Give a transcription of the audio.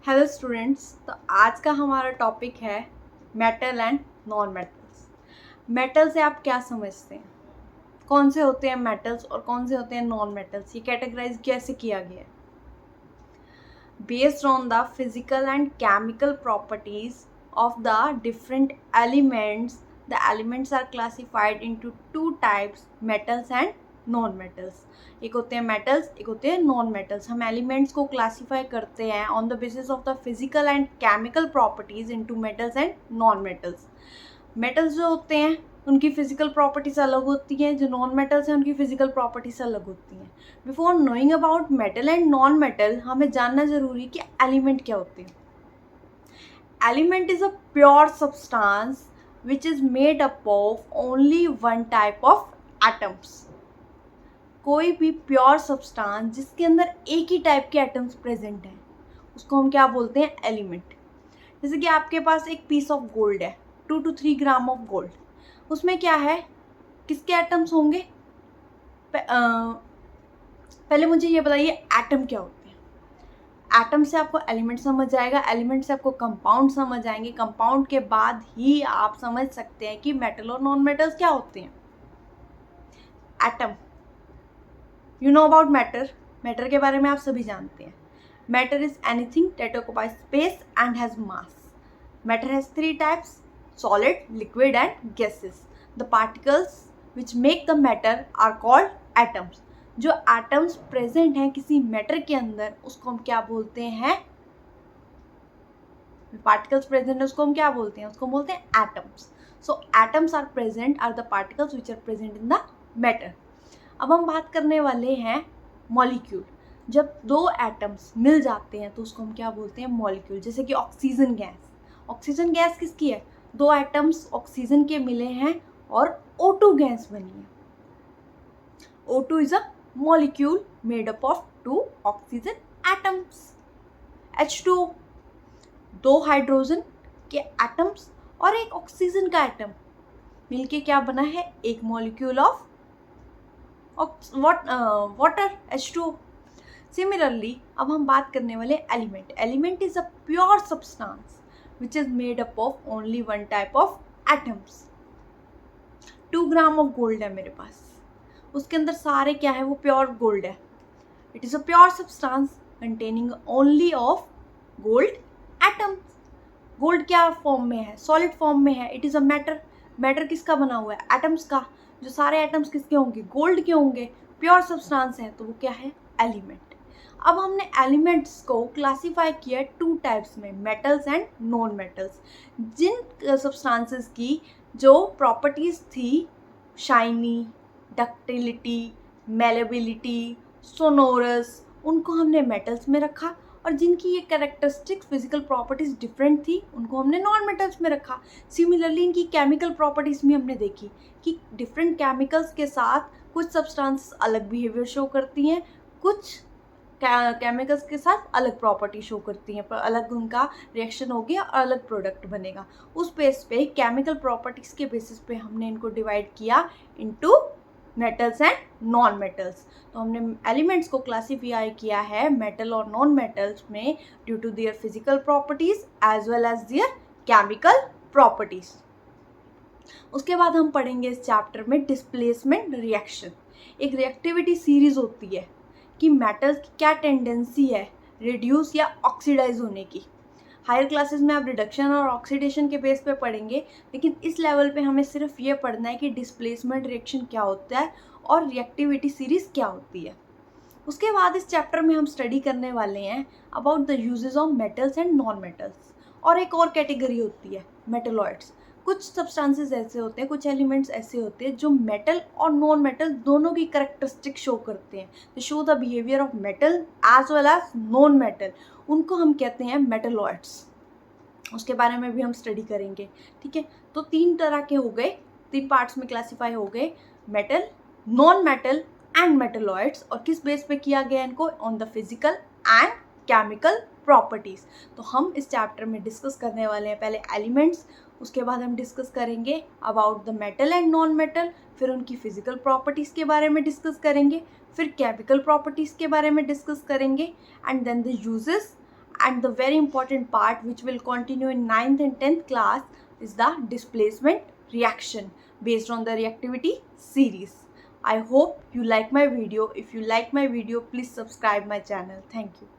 Hello students. तो आज का हमारा टॉपिक है metal and non metals. Metal से आप क्या समझते हैं? कौन से होते हैं मेटल्स और कौन से होते हैं नॉन मेटल्स? ये कैटेगराइज कैसे किया गया है? Based on the physical and chemical properties of the different elements, the elements are classified into two types, metals and non metals. एक होते हैं मेटल्स, एक होते हैं नॉन मेटल्स। हम एलिमेंट्स को क्लासीफाई करते हैं on the basis of the physical and chemical properties into metals and non metals. Metals जो होते हैं उनकी फिजिकल प्रॉपर्टीज अलग होती हैं, जो नॉन मेटल्स हैं उनकी फिजिकल प्रॉपर्टीज अलग होती हैं। Before knowing about metal and non metal, हमें जानना जरूरी है कि एलिमेंट क्या होते हैं। Element is a pure substance which is made up of only one type of atoms. कोई भी प्योर सब्सटेंस जिसके अंदर एक ही टाइप के एटम्स प्रेजेंट हैं उसको हम क्या बोलते हैं? एलिमेंट। जैसे कि आपके पास एक पीस ऑफ गोल्ड है, 2 to 3 ग्राम ऑफ गोल्ड। उसमें क्या है? किसके एटम्स होंगे? पहले मुझे ये बताइए एटम क्या होते हैं। एटम से आपको एलिमेंट समझ आएगा, एलिमेंट से आपको कंपाउंड समझ आएंगे, कंपाउंड के बाद ही आप समझ सकते हैं कि मेटल और नॉन मेटल्स क्या होते हैं। Atom, you know about matter. Matter के बारे में आप सभी जानते हैं। Matter is anything that occupies space and has mass. Matter has 3 types: solid, liquid and gases. The particles which make the matter are called atoms. जो atoms present हैं किसी मैटर के अंदर उसको हम क्या बोलते हैं? पार्टिकल्स प्रेजेंट है उसको हम क्या बोलते हैं? उसको बोलते हैं atoms. So atoms are present are the particles which are present in the matter. अब हम बात करने वाले हैं मॉलिक्यूल। जब 2 एटम्स मिल जाते हैं तो उसको हम क्या बोलते हैं? मॉलिक्यूल। जैसे कि ऑक्सीजन गैस। ऑक्सीजन गैस किसकी है? 2 एटम्स ऑक्सीजन के मिले हैं और O2 गैस बनी है। O2 is a molecule made up of 2 oxygen atoms. H2O, 2 hydrogen के एटम्स और एक ऑक्सीजन का एटम मिलके क्या बना है? एक molecule of water, H2O। Similarly अब हम बात करने वाले element. Element is a pure substance which is made up of only one type of atoms. 2 gram of gold है मेरे पास, उसके अंदर सारे क्या है? वो प्योर गोल्ड है। It is a pure substance containing only of gold atoms. Gold क्या फॉर्म में है? सॉलिड फॉर्म में है। It is a matter. Matter किसका बना हुआ है? एटम्स का। जो सारे एटम्स किसके होंगे? गोल्ड के होंगे। प्योर सब्सटेंस है तो वो क्या है? एलिमेंट। अब हमने एलिमेंट्स को क्लासीफाई किया 2 टाइप्स में, मेटल्स एंड नॉन मेटल्स। जिन सब्सटेंसेस की जो प्रॉपर्टीज थी शाइनी, डक्टिलिटी, मेलेबिलिटी, सोनोरस, उनको हमने मेटल्स में रखा। और जिनकी ये कैरेक्टरिस्टिक्स फिजिकल प्रॉपर्टीज डिफरेंट थी उनको हमने नॉन मेटल्स में रखा। सिमिलरली इनकी केमिकल प्रॉपर्टीज भी हमने देखी कि डिफरेंट केमिकल्स के साथ कुछ सब्सटेंसेस अलग बिहेवियर शो करती हैं, कुछ केमिकल्स के साथ अलग प्रॉपर्टी शो करती हैं, पर अलग उनका रिएक्शन होगी और अलग प्रोडक्ट बनेगा। उस बेस पे केमिकल प्रॉपर्टीज के बेसिस पे हमने इनको डिवाइड किया into metals and non metals. तो हमने एलिमेंट्स को क्लासीफाई किया है मेटल और नॉन मेटल्स में due to their physical properties as well as their chemical properties. उसके बाद हम पढ़ेंगे इस चैप्टर में डिस्प्लेसमेंट रिएक्शन। एक रिएक्टिविटी सीरीज होती है कि मेटल्स की क्या टेंडेंसी है रिड्यूस या ऑक्सीडाइज होने की। हायर क्लासेस में आप रिडक्शन और ऑक्सीडेशन के बेस पे पढ़ेंगे, लेकिन इस लेवल पे हमें सिर्फ ये पढ़ना है कि डिस्प्लेसमेंट रिएक्शन क्या होता है और रिएक्टिविटी सीरीज क्या होती है। उसके बाद इस चैप्टर में हम स्टडी करने वाले हैं about the uses of metals and non metals. और एक और कैटेगरी होती है मेटलॉइड्स। कुछ सब्सटेंसेस ऐसे होते हैं, कुछ एलिमेंट्स ऐसे होते हैं जो मेटल और नॉन मेटल दोनों की कैरेक्टरिस्टिक शो करते हैं। They show the behaviour of metal as well as non metal. उनको हम कहते हैं मेटलॉइड्स। उसके बारे में भी हम स्टडी करेंगे। ठीक है, तो 3 तरह के हो गए, 3 पार्ट्स में क्लासीफाई हो गए, metal, non metal and metalloids. और किस बेस पे किया गया इनको? On the physical and chemical properties. तो हम इस चैप्टर में डिस्कस करने वाले हैं पहले एलिमेंट्स, उसके बाद हम डिस्कस करेंगे about the metal and non metal, फिर उनकी फिजिकल प्रॉपर्टीज़ के बारे में डिस्कस करेंगे, फिर केमिकल प्रॉपर्टीज़ के बारे में डिस्कस करेंगे, and then the uses And the very important part which will continue in 9th and 10th class is the displacement reaction based on the reactivity series. I hope you like my video. If you like my video, please subscribe my channel. Thank you.